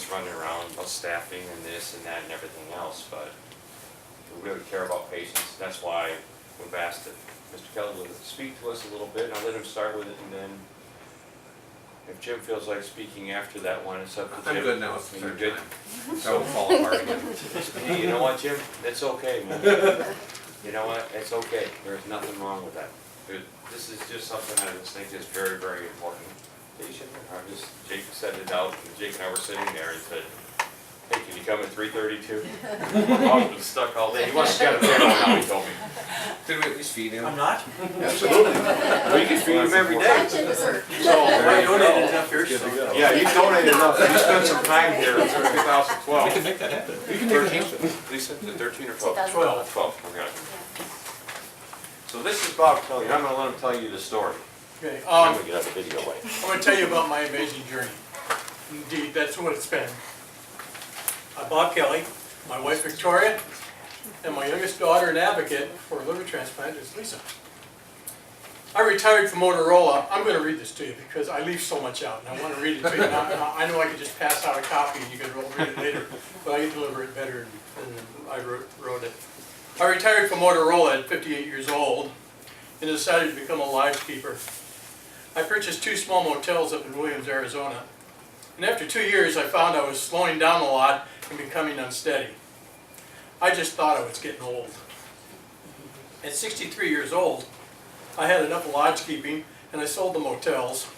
everyone's running around about staffing and this and that and everything else, but we really care about patients. That's why we've asked if Mr. Kelly will speak to us a little bit, and I'll let him start with it, and then if Jim feels like speaking after that one, it's up to Jim. I'm good now, it's the You're third good? time. That will fall apart again. Hey, you know what, Jim? It's okay, man. You know what? It's okay. There's nothing wrong with that. This is just something I just think is very, very important. Patient, Jake set it out, and Jake and I were sitting there and said, hey, can you come at 3:32? I've been stuck all day. He wants to get a bit on now, he told me. Did we at least feed him? I'm not. Absolutely. Well, you can feed him every day. Lunch and dessert. So I donated enough here, so. Yeah, you donated enough. You spent some time here in We can 2012. make that happen. You can make it happen. Lisa, is it 13 or 12? 12. 12, okay. So this is Bob Kelly. I'm gonna let him tell you the story. Okay, I'm gonna get out the video away. I'm going to tell you about my amazing journey. Indeed, that's what it's been. I'm Bob Kelly, my wife Victoria, and my youngest daughter and advocate for a liver transplant is Lisa. I retired from Motorola. I'm going to read this to you because I leave so much out, and I want to read it to you. I know I could just pass out a copy and you could read it later, but I can deliver it better than I wrote it. I retired from Motorola at 58 years old and decided to become a lodge keeper. I purchased 2 small motels up in Williams, Arizona. And after 2 years, I found I was slowing down a lot and becoming unsteady. I just thought I was getting old. At 63 years old, I had enough lodge keeping, and I sold the motels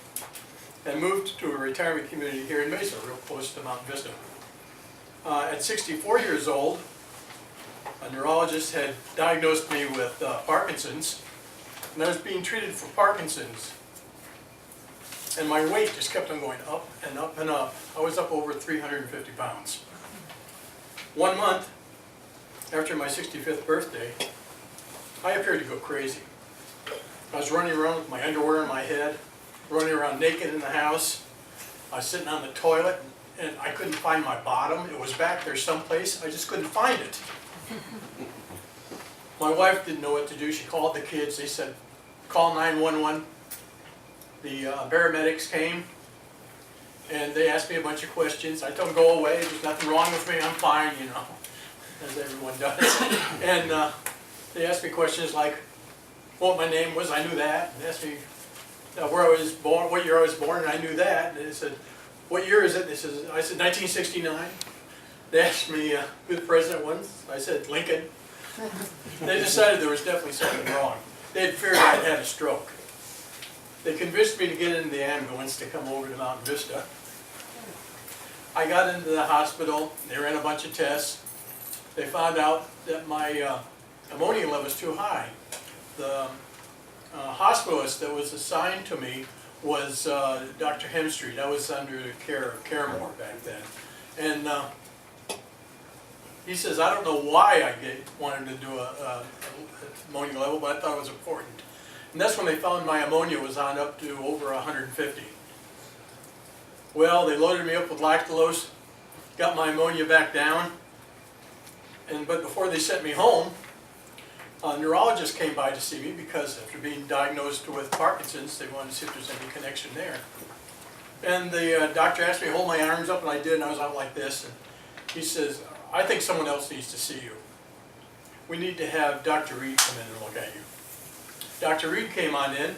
and moved to a retirement community here in Mesa, real close to Mount Vista. At 64 years old, a neurologist had diagnosed me with Parkinson's, and I was being treated for Parkinson's. And my weight just kept on going up and up and up. I was up over 350 pounds. 1 month after my 65th birthday, I appeared to go crazy. I was running around with my underwear on my head, running around naked in the house. I was sitting on the toilet and I couldn't find my bottom. It was back there someplace. I just couldn't find it. My wife didn't know what to do. She called the kids. They said, call 911. The paramedics came and they asked me a bunch of questions. I told them, go away, there's nothing wrong with me, I'm fine, you know, as everyone does. And they asked me questions like what my name was, I knew that. And they asked me where I was born, what year I was born, and I knew that. And they said, what year is it? And I said 1969. They asked me who the president was. I said Lincoln. They decided there was definitely something wrong. They had feared I'd had a stroke. They convinced me to get in the ambulance to come over to Mount Vista. I got into the hospital, they ran a bunch of tests. They found out that my ammonia level was too high. The hospitalist that was assigned to me was Dr. Hemstreet. I was under the care of Caramore back then. And he says, I don't know why I wanted to do a ammonia level, but I thought it was important. And that's when they found my ammonia was on up to over 150. Well, they loaded me up with lactulose, got my ammonia back down, but before they sent me home, a neurologist came by to see me because after being diagnosed with Parkinson's, they wanted to see if there's any connection there. And the doctor asked me to hold my arms up, and I did, and I was out like this. And he says, I think someone else needs to see you. We need to have Dr. Reed come in and look at you. Dr. Reed came on in,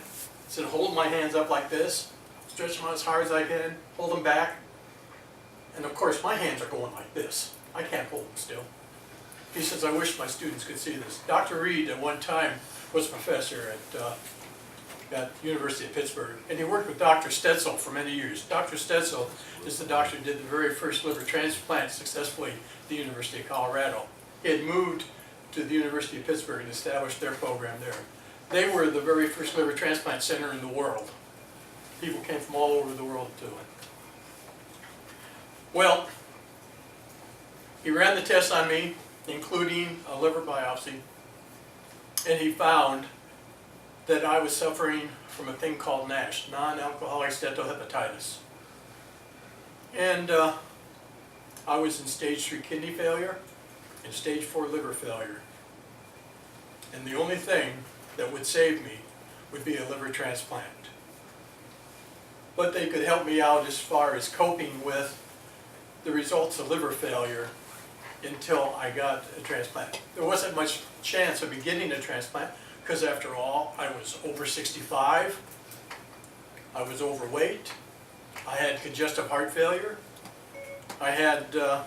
said hold my hands up like this, stretch them out as hard as I can, hold them back. And of course my hands are going like this. I can't hold them still. He says, I wish my students could see this. Dr. Reed at one time was a professor at University of Pittsburgh, and he worked with Dr. Stetzel for many years. Dr. Stetzel is the doctor who did the very first liver transplant successfully at the University of Colorado. He had moved to the University of Pittsburgh and established their program there. They were the very first liver transplant center in the world. People came from all over the world to it. Well, he ran the tests on me, including a liver biopsy, and he found that I was suffering from a thing called NASH, non-alcoholic steatohepatitis. And I was in stage 3 kidney failure and stage 4 liver failure. And the only thing that would save me would be a liver transplant. But they could help me out as far as coping with the results of liver failure until I got a transplant. There wasn't much chance of me getting a transplant because after all, I was over 65, I was overweight, I had congestive heart failure, I had, I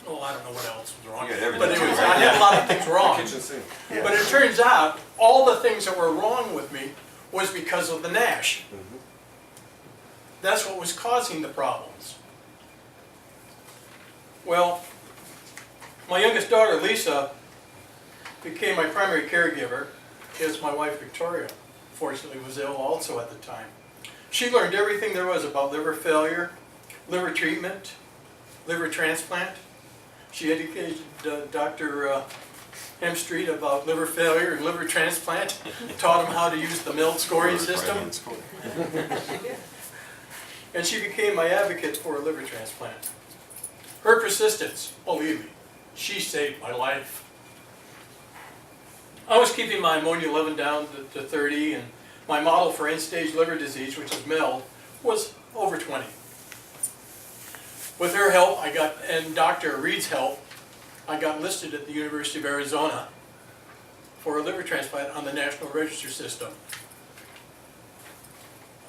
don't know what else was wrong. You got But everything. anyways, I had a lot of things wrong. Kitchen sink. But it turns out, all the things that were wrong with me was because of the NASH. That's what was causing the problems. Well, my youngest daughter, Lisa, became my primary caregiver because my wife, Victoria, fortunately was ill also at the time. She learned everything there was about liver failure, liver treatment, liver transplant. She educated Dr. Hemstreet about liver failure and liver transplant, taught him how to use the MELD scoring system. And she became my advocate for a liver transplant. Her persistence, believe me, she saved my life. I was keeping my ammonia level down to 30, and my model for end-stage liver disease, which is MELD, was over 20. With her help, and Dr. Reed's help, I got listed at the University of Arizona for a liver transplant on the National Register system.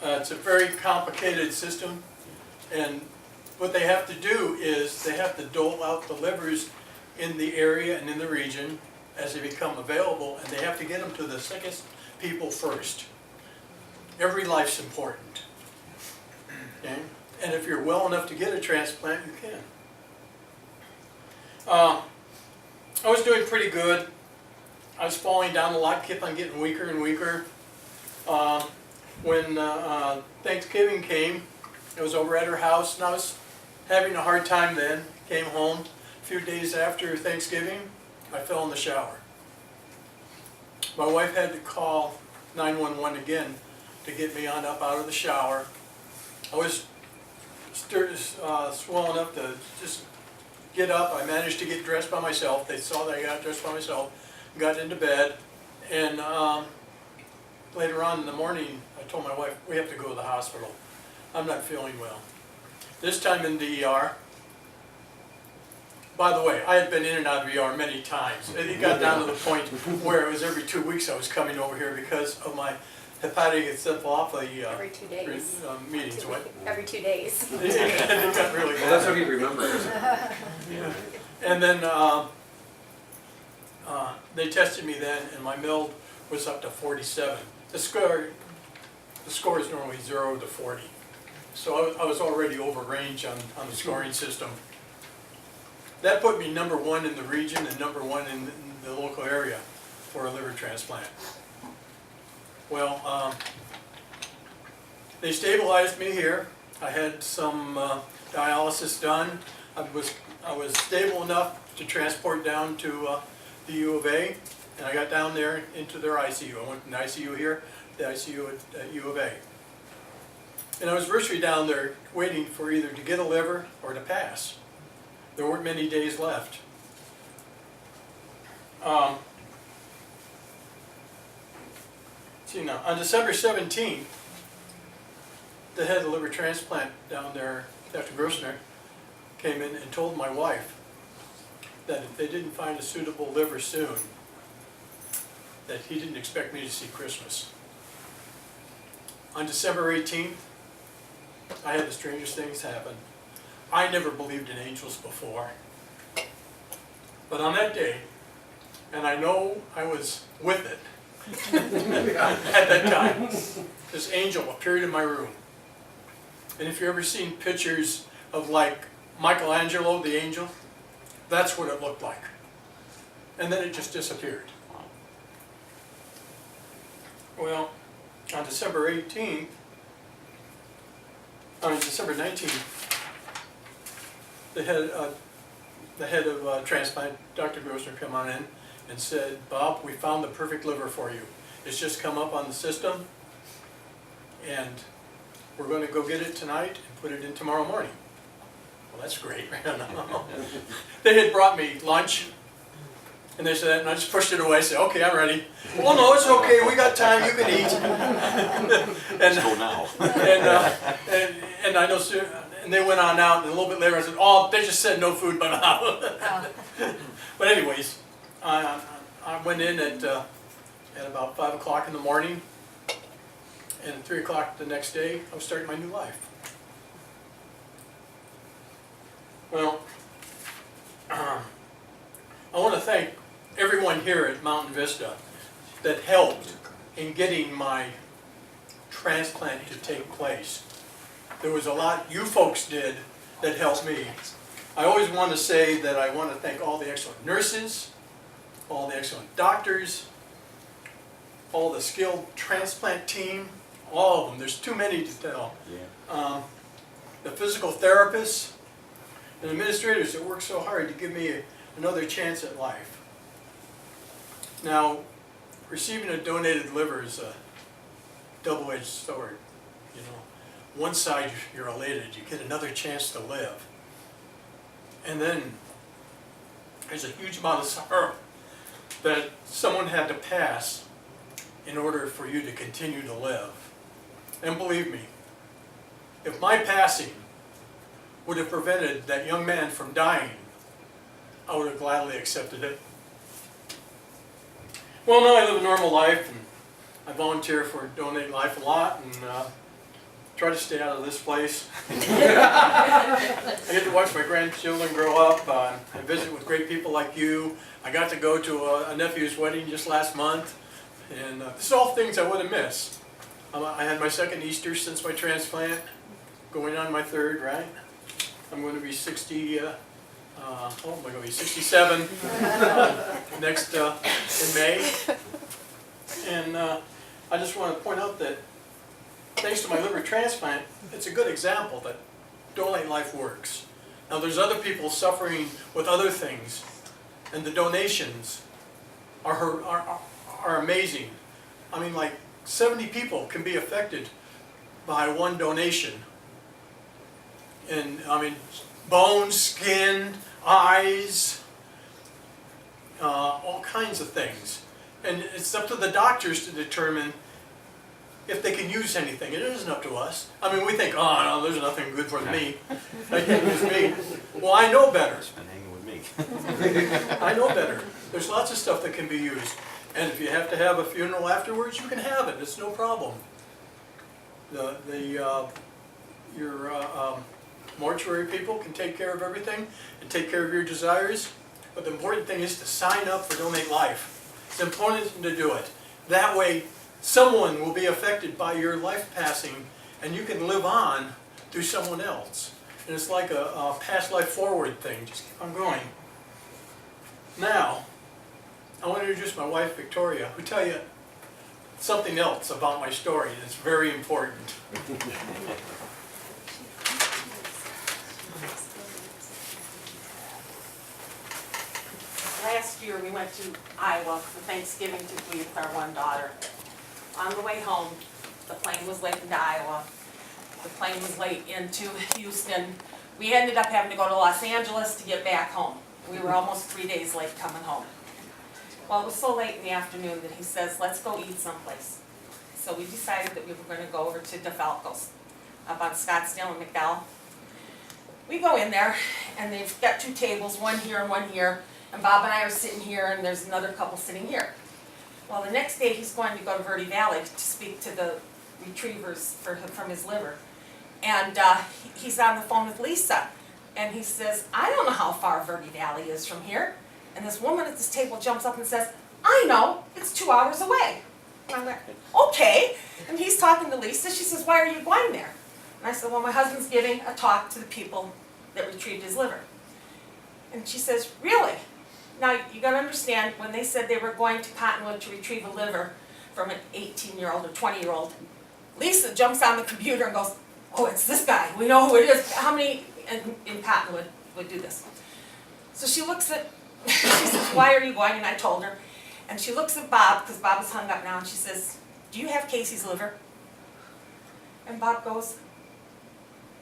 It's a very complicated system, and what they have to do is they have to dole out the livers in the area and in the region as they become available, and they have to get them to the sickest people first. Every life's important. Okay? And if you're well enough to get a transplant, you can. I was doing pretty good. I was falling down a lot, kept on getting weaker and weaker. When Thanksgiving came, I was over at her house, and I was having a hard time then. Came home. A few days after Thanksgiving, I fell in the shower. My wife had to call 911 again to get me on up out of the shower. I was swollen up to just get up. I managed to get dressed by myself. They saw that I got dressed by myself, got into bed, and later on in the morning, I told my wife, we have to go to the hospital. I'm not feeling well. This time in the ER. By the way, I had been in and out of ER many times. It got down to the point where it was every 2 weeks I was coming over here because of my hepatic encephalopathy Every 2 days. Meetings. What? Every 2 days. It got really Well, that's bad. what he remembers. And then they tested me then, and my MELD was up to 47. The score is normally 0 to 40. So I was already over range on the scoring system. That put me #1 in the region and #1 in the local area for a liver transplant. Well, they stabilized me here. I had some dialysis done. I was stable enough to transport down to the U of A, and I got down there into their ICU. I went from the ICU here, the ICU at U of A. And I was virtually down there waiting for either to get a liver or to pass. There weren't many days left. See now, on December 17th, the head of the liver transplant down there, Dr. Grossner, came in and told my wife that if they didn't find a suitable liver soon, that he didn't expect me to see Christmas. On December 18th, I had the strangest things happen. I never believed in angels before. But on that day, and I know I was with it at that time, this angel appeared in my room. And if you've ever seen pictures of like Michelangelo, the angel, that's what it looked like. And then it just disappeared. Well, on December 19th, the head of transplant, Dr. Grossner, come on in and said, Bob, we found the perfect liver for you. It's just come up on the system, and we're going to go get it tonight and put it in tomorrow morning. Well, that's great. They had brought me lunch, and they said that, and I just pushed it away. I said, okay, I'm ready. Well, no, it's okay. We got time. You can eat. Let's go now. And I know, And they went on out, and a little bit later I said, oh, they just said no food by now. Oh. But anyways, I went in at about 5 o'clock in the morning, and at 3 o'clock the next day, I was starting my new life. Well, I want to thank everyone here at Mountain Vista that helped in getting my transplant to take place. There was a lot you folks did that helped me. I always want to say that I want to thank all the excellent nurses, all the excellent doctors, all the skilled transplant team, all of them. There's too many to tell. Yeah. The physical therapists and administrators that worked so hard to give me another chance at life. Now, receiving a donated liver is a double-edged sword. You know, one side you're elated, you get another chance to live. And then there's a huge amount of sorrow that someone had to pass in order for you to continue to live. And believe me, if my passing would have prevented that young man from dying, I would have gladly accepted it. Well, now I live a normal life, and I volunteer for Donate Life a lot, and try to stay out of this place. I get to watch my grandchildren grow up. I visit with great people like you. I got to go to a nephew's wedding just last month, and this is all things I wouldn't miss. I had my second Easter since my transplant, going on my third, right? I'm going to be 60, oh my God, 67 next in May. And I just want to point out that thanks to my liver transplant, it's a good example that Donate Life works. Now there's other people suffering with other things, and the donations are amazing. I mean, like 70 people can be affected by one donation. And I mean, bones, skin, eyes, all kinds of things. And it's up to the doctors to determine if they can use anything. It isn't up to us. I mean, we think, oh no, there's nothing good for me. They can use me. Well, I know better. It's been hanging with me. I know better. There's lots of stuff that can be used. And if you have to have a funeral afterwards, you can have it. It's no problem. Your mortuary people can take care of everything and take care of your desires. But the important thing is to sign up for Donate Life. It's important to do it. That way, someone will be affected by your life passing, and you can live on through someone else. And it's like a past life forward thing. Just keep on going. Now, I want to introduce my wife, Victoria, who tell you something else about my story that's very important. Last year we went to Iowa for Thanksgiving to be with our one daughter. On the way home, the plane was late into Iowa. The plane was late into Houston. We ended up having to go to Los Angeles to get back home. We were almost 3 days late coming home. Well, it was so late in the afternoon that he says, let's go eat someplace. So we decided that we were going to go over to DeFalco's up on Scottsdale and McDowell. We go in there, and they've got two tables, one here and one here. And Bob and I are sitting here, and there's another couple sitting here. Well, the next day he's going to go to Verde Valley to speak to the retrievers from his liver. And he's on the phone with Lisa. And he says, I don't know how far Verde Valley is from here. And this woman at this table jumps up and says, I know, it's 2 hours away. And I'm like, okay. And he's talking to Lisa. She says, why are you going there? And I said, well, my husband's giving a talk to the people that retrieved his liver. And she says, really? Now, you got to understand, when they said they were going to Cottonwood to retrieve a liver from an 18-year-old or 20-year-old, Lisa jumps on the computer and goes, oh, it's this guy. We know who it is. How many in Cottonwood would do this? So she looks at, she says, why are you going? And I told her. And she looks at Bob, because Bob is hung up now, and she says, do you have Casey's liver? And Bob goes,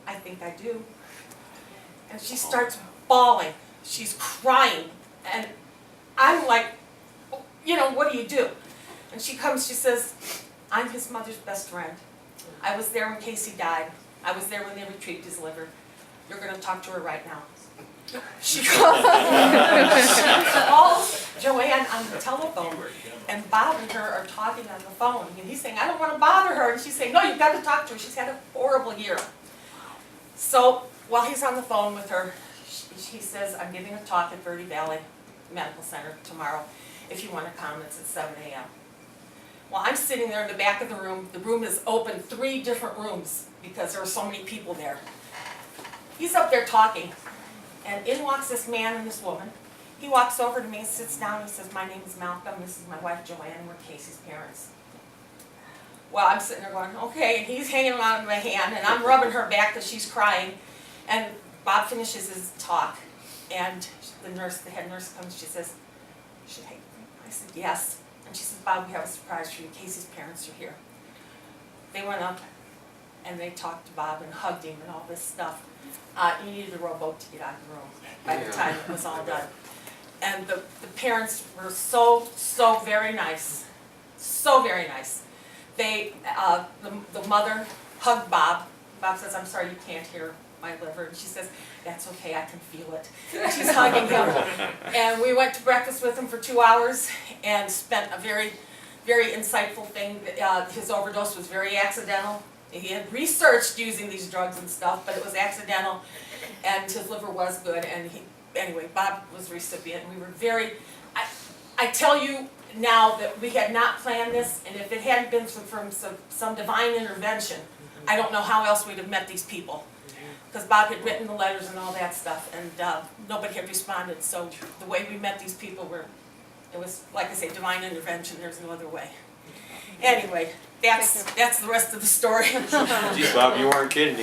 I think I do. And she starts bawling. She's crying. And I'm like, you know, what do you do? And she comes, she says, I'm his mother's best friend. I was there when Casey died. I was there when they retrieved his liver. you're gonna talk to her right now. She calls Joanne on the telephone, and Bob and her are talking on the phone, and he's saying, I don't wanna bother her, and she's saying, no, you've got to talk to her, she's had a horrible year. So, while he's on the phone with her, he says, I'm giving a talk at Verde Valley Medical Center tomorrow, if you wanna come, it's at 7 a.m. Well, I'm sitting there in the back of the room is open, 3 different rooms, because there are so many people there. He's up there talking, and in walks this man and this woman. He walks over to me and sits down and says, my name is Malcolm, this is my wife Joanne, and we're Casey's parents. Well, I'm sitting there going, okay, and he's hanging on my hand, and I'm rubbing her back because she's crying. And Bob finishes his talk, and the head nurse comes, she says, should I said, yes. And she says, Bob, we have a surprise for you, Casey's parents are here. They went up, and they talked to Bob and hugged him and all this stuff. You needed a rowboat to get out of the room by the time it was all done. And the parents were so very nice, so very nice. They, the mother hugged Bob. Bob says, I'm sorry you can't hear my liver. And she says, that's okay, I can feel it. And she's hugging him. And we went to breakfast with him for 2 hours and spent a very insightful thing. His overdose was very accidental. He had researched using these drugs and stuff, but it was accidental, and his liver was good, and anyway, Bob was a recipient, and we were very, I tell you now that we had not planned this, and if it hadn't been from some divine intervention, I don't know how else we'd have met these people. Because Bob had written the letters and all that stuff, and nobody had responded, so the way we met these people it was, like I say, divine intervention, there's no other way. Anyway, that's the rest of the story. Geez, Bob, you weren't kidding, you